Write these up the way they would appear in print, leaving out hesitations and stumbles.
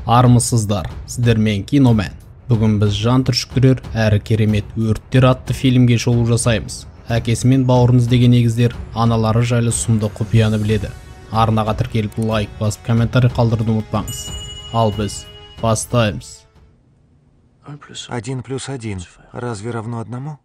Армысыздар, сіздермен Киномен. Бүгін біз жан түршіктірер әрі керемет өрттер атты фильмге шолу жасаймыз. Әкесі мен бауырын іздеген егіздер аналары жайлы сұмдық құпияны біледі. Арнаға тіркеліп лайк басып комментарий қалдыруды ұмытпаңыз. Ал біз бастаймыз. 1 + 1 разве равно 1?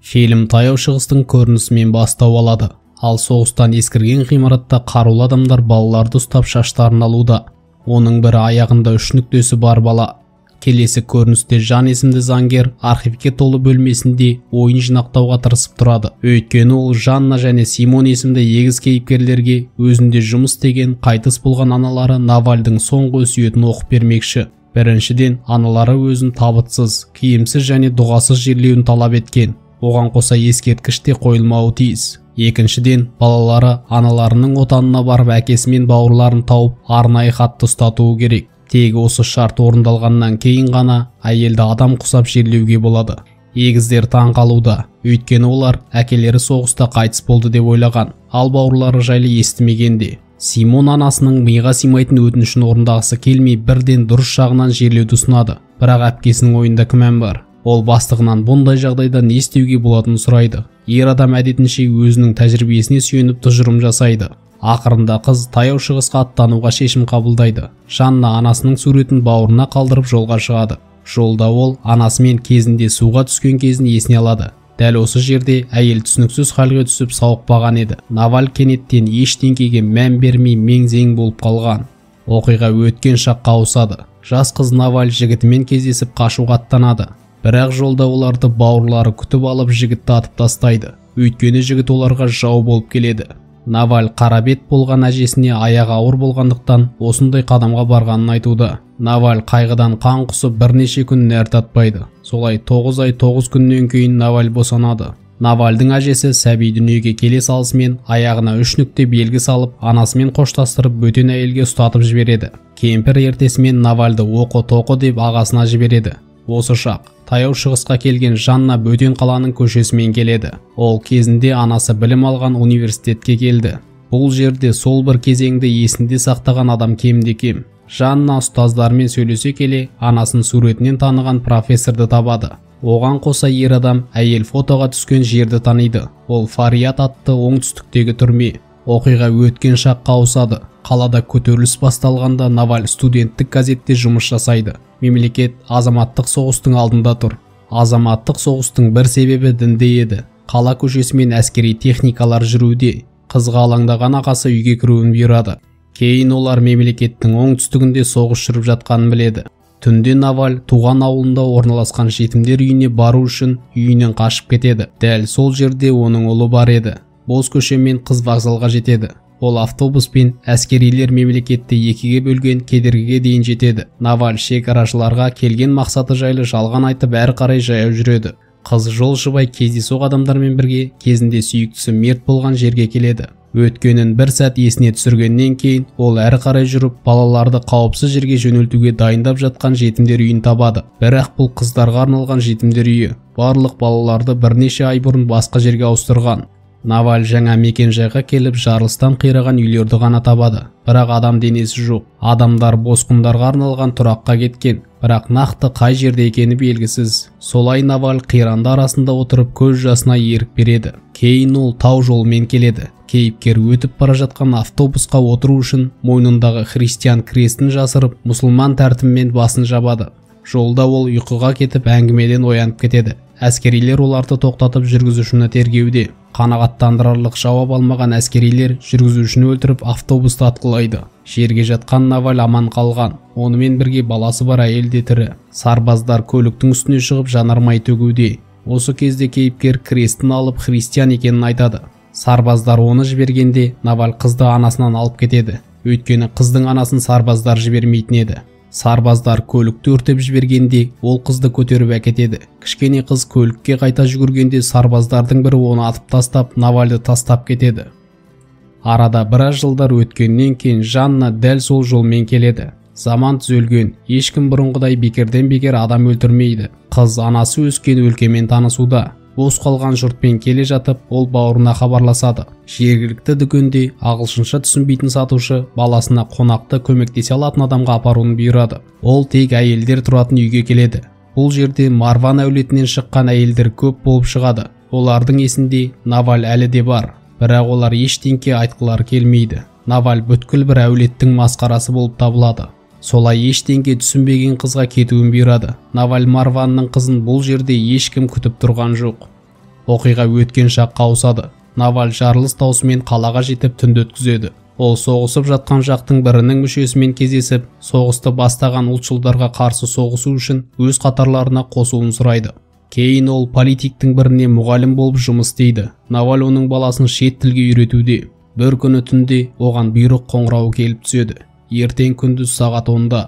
Фильм таяу шығыстың көрінісімен бастау алады. Ал соғыстан ескірген ғимаратта қарулы адамдар балаларды ұстап шаштарын алуда. Оның бірі аяғында 3 нүктесі бар бала. Келесі көріністе Жан есімді заңгер архивке толы бөлмесінде ойын жинақтауға тырысып тұрады. Өйткені ол Жанна және Симон есімді егіз кейіпкерлерге өзінде жұмыс істеген қайтыс болған аналары Навальдың соңғы өсиетін оқып бермекші. Біріншіден, аналары өзін табытсыз, киімсіз және дұғасыз жерлеуін талап еткен. Оған қоса ескерткіш те қойылмауы тиіс. Екіншіден, балалары аналарының отанына барып әкесі мен бауырларын тауып арнайы хатты ұстатуы керек. Тегі осы шарт орындалғаннан кейін ғана әйелді адам құсап жерлеуге болады. Егіздер таң қалуда, өйткені олар әкелері соғыста қайтыс болды деп ойлаған, ал бауырлары жайлы естімегенде. Симон анасының миға симайтын өтінішін орындағысы келмей бірден дұрыс жағынан жерлеуді ұсынады. Бірақ әпкесінің ойында күмән бар. Ол бастығынан бұндай жағдайда не істеуге болатынын сұрайды. Ер адам әдетінше өзінің тәжірибесіне сүйеніп тұжырым жасайды. Ақырында қыз таяу шығысқа аттануға шешім қабылдайды. Жанна анасының суретін бауырына қалдырып жолға шығады. Жолда ол анасымен кезінде суға түскен кезін есіне алады. Дәл осы жерде әйел түсініксіз халге түсіп сауықпаған еді. Наваль кенеттен ештеңеге мән бермей мең-зең болып қалған. Оқиға өткен шаққа ауысады. Жас қыз Наваль жігітімен кездесіп қашуға аттанады. Бірақ жолда оларды бауырлары күтіп алып жігітті атып тастайды. Өйткені жігіт оларға жау болып келеді. Наваль қарабет болған әжесіне аяғы ауыр болғандықтан осындай қадамға барғанын айтуда. Наваль қайғыдан қан құсып бірнеше күн нәр татпайды. Солай 9 ай 9 күннен кейін Наваль босанады. Навальдың әжесі сәби дүниеге келе салысымен аяғына 3 нүкте белгі салып, анасымен қоштастырып бөтен әйелге ұстатып жібереді. Кемпір ертесімен Навальды оқы-тоқы деп ағасына жібереді. Осы шақ таяу шығысқа келген Жанна бөтен қаланың көшесімен келеді. Ол кезінде анасы білім алған университетке келді. Бұл жерде сол бір кезеңді есінде сақтаған адам кемде кем. Жанна ұстаздармен сөйлесе келе анасын суретінен таныған профессорды табады. Оған қоса ер адам әйел фотоға түскен жерді таниды. Ол Фариат атты оңтүстіктегі түрме. Оқиға өткен шаққа ауысады. Қалада көтеріліс басталғанда Наваль студенттік газетте жұмыс жасайды. Мемлекет азаматтық соғыстың алдында тұр. Азаматтық соғыстың бір себебі дінде еді. Қала көшесімен әскери техникалар жүруде. Қызға алаңдаған ағасы үйге кіруін бұйырады. Кейін олар мемлекеттің оңтүстігінде соғыс жүріп жатқанын біледі. Түнде Наваль туған ауылында орналасқан жетімдер үйіне бару үшін үйінен қашып кетеді. Дәл сол жерде оның ұлы бар еді. Бос көшемен қыз вокзалға жетеді. Ол автобуспен әскерилер мемлекетті екіге бөлген кедергіге дейін жетеді. Наваль шекарашыларға келген мақсаты жайлы жалған айтып әрі қарай жаяу жүреді. Қыз жолшыбай кездейсоқ адамдармен бірге кезінде сүйіктісі мерт болған жерге келеді. Өткенін бір сәт есіне түсіргеннен кейін ол әрі қарай жүріп балаларды қауіпсіз жерге жөнелтуге дайындап жатқан жетімдер үйін табады. Бірақ бұл қыздарға арналған жетімдер үйі. Барлық балаларды бірнеше ай бұрын басқа жерге ауыстырған. Наваль жаңа мекен-жайға келіп жарылыстан қираған үйлерді ғана табады. Бірақ адам денесі жоқ. Адамдар босқындарға арналған тұраққа кеткен. Бірақ нақты қай жерде екені белгісіз. Солай Наваль қиранды арасында отырып көз жасына ерік береді. Кейін ол тау жолымен келеді. Кейіпкер өтіп бара жатқан автобусқа отыру үшін мойнындағы христиан крестін жасырып, мұсылман тәртібімен басын жабады. Жолда ол ұйқыға кетіп әңгімеден оянып кетеді. Әскерилер оларды тоқтатып жүргізушіні тергеуде. Қанағаттандырарлық жауап алмаған әскерилер жүргізушіні өлтіріп автобусты атқылайды. Жерге жатқан Наваль аман қалған. Онымен бірге баласы бар әйел де тірі. Сарбаздар көліктің үстіне шығып жанармай төгуде. Осы кезде кейіпкер крестін алып христиан екенін айтады. Сарбаздар оны жібергенде Наваль қызды анасынан алып кетеді. Өйткені қыздың анасын сарбаздар жібермейтін еді. Сарбаздар көлікті өртеп жібергенде ол қызды көтеріп әкетеді. Кішкене қыз көлікке қайта жүгіргенде сарбаздардың бірі оны атып тастап, Навальды тастап кетеді. Арада біраз жылдар өткеннен кейін Жанна дәл сол жолмен келеді. Заман түзелген, ешкім бұрынғыдай бекерден бекер адам өлтірмейді. Қыз анасы өскен өлкемен танысуда. Бос қалған жұртпен келе жатып, ол бауырына хабарласады. Жергілікті дүкенде ағылшынша түсінбейтін сатушы баласына қонақты көмектесе алатын адамға апаруын бұйырады. Ол тек әйелдер тұратын үйге келеді. Бұл жерде Марван әулетінен шыққан әйелдер көп болып шығады. Олардың есінде Наваль әлі де бар, бірақ олар ештеңке айтқылары келмейді. Наваль бүткіл бір әулеттің масқарасы болып табылады. Солай ештеңке түсінбеген қызға кетуін бұйырады. Наваль Марванның қызын бұл жерде ешкім күтіп тұрған жоқ. Оқиға өткен шаққа ауысады. Наваль жарылыс даусымен қалаға жетіп түнді өткізеді. Ол соғысып жатқан жақтың бірінің мүшесімен кездесіп, соғысты бастаған ұлтшылдарға қарсы соғысу үшін өз қатарларына қосуын сұрайды. Кейін ол политиктің біріне мұғалім болып жұмыс істейді. Наваль оның баласын шет тілге үйретуде. Бір күні түнде оған бұйрық қоңырауы келіп түседі. Ертең күндіз сағат 10-да.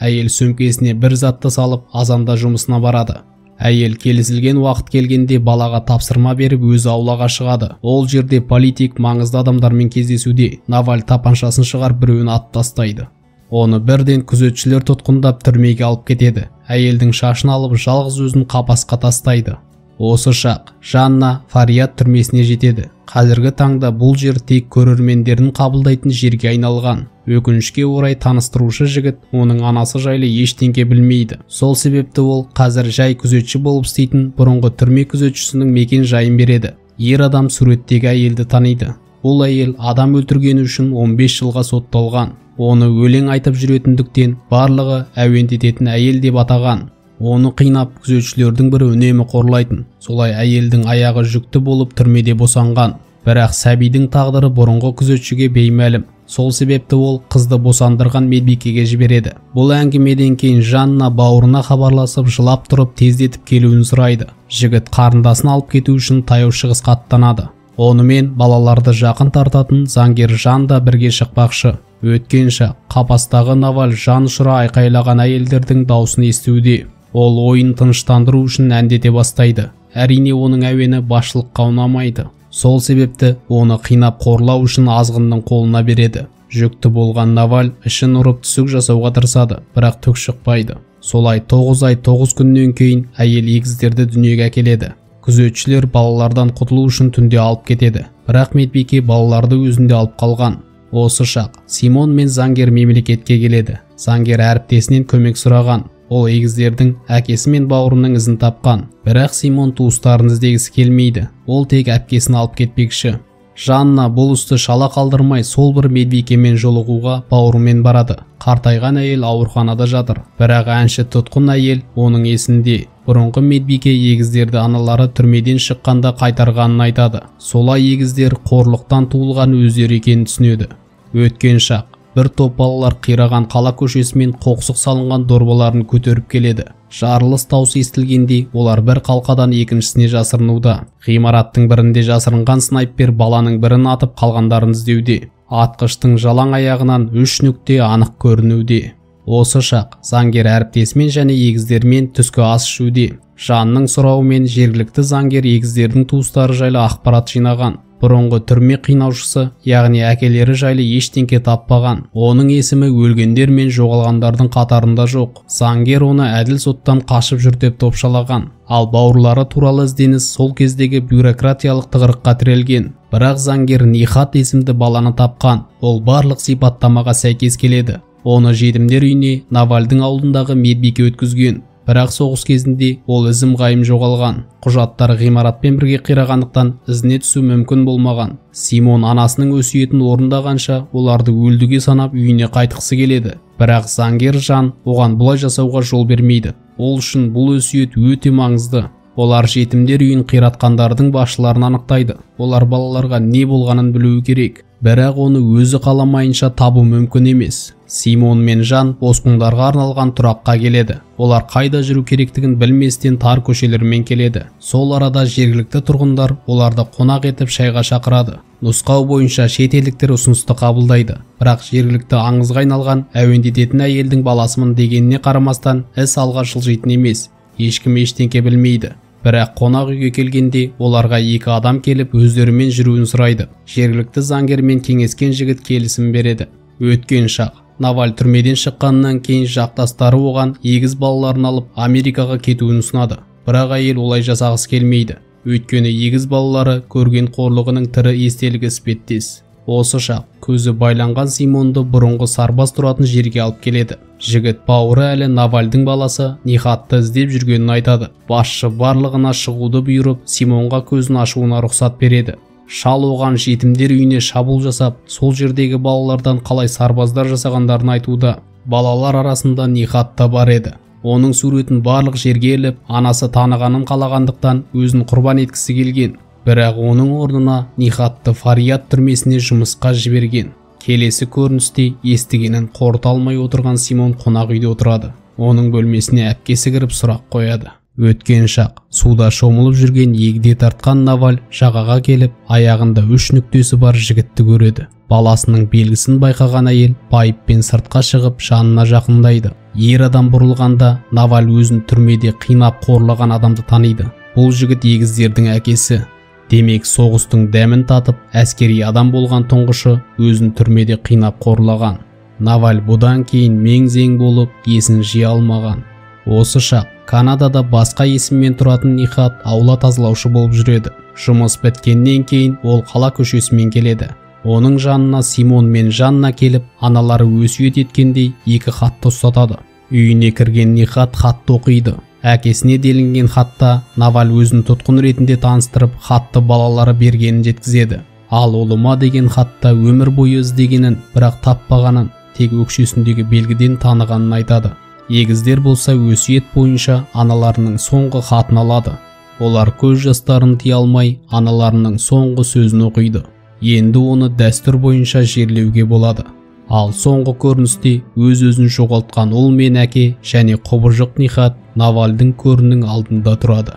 Әйел сөмкесіне бір затты салып, азанда жұмысына барады. Әйел келісілген уақыт келгенде балаға тапсырма беріп өзі аулаға шығады. Ол жерде политик маңызды адамдармен кездесуде. Наваль тапаншасын шығарып біреуін атып тастайды. Оны бірден күзетшілер тұтқындап түрмеге алып кетеді. Әйелдің шашын алып жалғыз өзін қапасқа тастайды. Осы шақ Жанна Фарият түрмесіне жетеді. Қазіргі таңда бұл жер тек көрермендерін қабылдайтын жерге айналған. Өкінішке орай таныстырушы жігіт оның анасы жайлы ештеңке білмейді. Сол себепті ол қазір жай күзетші болып істейтін бұрынғы түрме күзетшісінің мекен жайын береді. Ер адам суреттегі әйелді таниды. Бұл әйел адам өлтіргені үшін 15 жылға сотталған. Оны өлең айтып жүретіндіктен барлығы әуендететін әйел деп атаған. Оны қинап күзетшілердің бірі үнемі қорлайтын. Солай әйелдің аяғы жүкті болып түрмеде босанған. Бірақ сәбидің тағдыры бұрынғы күзетшіге беймәлім. Сол себепті ол қызды босандырған медбикеге жібереді. Бұл әңгімеден кейін Жанна бауырына хабарласып, жылап тұрып тездетіп келуін сұрайды. Жігіт қарындасын алып кету үшін таяу шығысқа аттанады. Онымен балаларды жақын тартатын заңгер Жан да бірге шықпақшы. Өткен шақ қапастағы Наваль жан ұшыра айқайлаған әйелдердің даусын естуде. Ол ойын тыныштандыру үшін әндете бастайды. Әрине оның әуені басшылыққа ұнамайды. Сол себепті оны қинап қорлау үшін азғынның қолына береді. Жүкті болған Наваль ішін ұрып түсік жасауға тырысады, бірақ түк шықпайды. Солай 9 ай 9 күннен кейін әйел егіздерді дүниеге әкеледі. Күзетшілер балалардан құтылу үшін түнде алып кетеді. Бірақ медбике балаларды өзінде алып қалған. Осы шақ Симон мен заңгер мемлекетке келеді. Заңгер әріптесінен көмек сұраған. Ол егіздердің әкесі мен бауырының ізін тапқан. Бірақ Симон туыстарын іздегісі келмейді. Ол тек әпкесін алып кетпекші. Жанна бұл істі шала қалдырмай сол бір медбикемен жолығуға бауырымен барады. Қартайған әйел ауруханада жатыр. Бірақ әнші тұтқын әйел оның есінде. Бұрынғы медбике егіздерді аналары түрмеден шыққанда қайтарғанын айтады. Солай егіздер қорлықтан туылған өздері екенін түсінеді. Өткен шақ бір топ балалар қираған қала көшесімен қоқсық салынған дорбаларын көтеріп келеді. Жарылыс даусы естілгенде олар бір қалқадан екіншісіне жасырынуда. Ғимараттың бірінде жасырынған снайпер баланың бірін атып қалғандарын іздеуде. Атқыштың жалаң аяғынан 3 нүкте анық көрінуде. Осы шақ заңгер әріптесімен және егіздермен түскі ас ішуде. Жанның сұрауымен жергілікті заңгер егіздердің туыстары жайлы ақпарат жинаған. Бұрынғы түрме қинаушысы, яғни әкелері жайлы ештеңке таппаған. Оның есімі өлгендер мен жоғалғандардың қатарында жоқ. Заңгер оны әділ соттан қашып жүр деп топшалаған. Ал бауырлары туралы ізденіс сол кездегі бюрократиялық тығырыққа тірелген. Бірақ заңгер Нихат есімді баланы тапқан. Ол барлық сипаттамаға сәйкес келеді. Оны жетімдер үйіне Навальдың ауылындағы медбике өткізген. Бірақ соғыс кезінде ол ізім ғайым жоғалған. Құжаттары ғимаратпен бірге қирағандықтан ізіне түсу мүмкін болмаған. Симон анасының өсиетін орындағанша оларды өлдіге санап үйіне қайтқысы келеді. Бірақ заңгер Жан оған бұлай жасауға жол бермейді. Ол үшін бұл өсиет өте маңызды. Олар жетімдер үйін қиратқандардың басшыларын анықтайды. Олар балаларға не болғанын білуі керек. Бірақ оны өзі қаламайынша табу мүмкін емес. Симон мен Жан босқындарға арналған тұраққа келеді. Олар қайда жүру керектігін білместен тар көшелермен келеді. Сол арада жергілікті тұрғындар оларды қонақ етіп шайға шақырады. Нұсқау бойынша шетелдіктер ұсынысты қабылдайды. Бірақ жергілікті аңызға айналған әуендететін әйелдің баласымын дегеніне қарамастан іс алға жылжитын емес. Ешкім ештеңке білмейді. Бірақ қонақ үйге келгенде оларға 2 адам келіп өздерімен жүруін сұрайды. Жергілікті заңгермен кеңескен жігіт келісім береді. Өткен шақ Наваль түрмеден шыққаннан кейін жақтастары оған егіз балаларын алып Америкаға кетуін ұсынады. Бірақ әйел олай жасағысы келмейді. Өйткені егіз балалары көрген қорлығының тірі естелігі іспеттес. Осы шақ көзі байланған Симонды бұрынғы сарбаз тұратын жерге алып келеді. Жігіт бауыры әлі Навальдың баласы Нихатты іздеп жүргенін айтады. Басшы барлығына шығуды бұйырып, Симонға көзін ашуына рұқсат береді. Шал оған жетімдер үйіне шабуыл жасап, сол жердегі балалардан қалай сарбаздар жасағандарын айтуда. Балалар арасында Нихат та бар еді. Оның суретін барлық жерге іліп, анасы танығанын қалағандықтан өзін құрбан еткісі келген. Бірақ оның орнына Нихатты Фарият түрмесіне жұмысқа жіберген. Келесі көріністе естігенін қорыта алмай отырған Симон қонақ үйде отырады. Оның бөлмесіне әпкесі кіріп сұрақ қояды. Өткен шақ суда шомылып жүрген егде тартқан Наваль жағаға келіп, аяғында 3 нүктесі бар жігітті көреді. Баласының белгісін байқаған әйел байыппен сыртқа шығып жанына жақындайды. Ер адам бұрылғанда Наваль өзін түрмеде қинап қорлаған адамды таниды. Бұл жігіт егіздердің әкесі. Демек соғыстың дәмін татып, әскери адам болған тұңғышы өзін түрмеде қинап қорлаған. Наваль бұдан кейін мең-зең болып, есін жия алмаған. Осы шақ Канадада басқа есіммен тұратын Нихат аула тазалаушы болып жүреді. Жұмыс біткеннен кейін ол қала көшесімен келеді. Оның жанына Симон мен Жанна келіп, аналары өсиет еткендей 2 хатты ұстатады. Үйіне кірген Нихат хатты оқиды. Әкесіне делінген хатта Наваль өзін тұтқын ретінде таныстырып, хатты балалары бергенін жеткізеді. Ал олыма деген хатта өмір бойы іздегенін, бірақ таппағанын, тек өкшесіндегі белгіден танығанын айтады. Егіздер болса өсиет бойынша аналарының соңғы хатын алады. Олар көз жастарын тия алмай, аналарының соңғы сөзін оқиды. Енді оны дәстүр бойынша жерлеуге болады. Ал соңғы көріністе өз-өзін жоғалтқан ұл мен әке және құбыжық Нихат Навальдың көрінің алдында тұрады.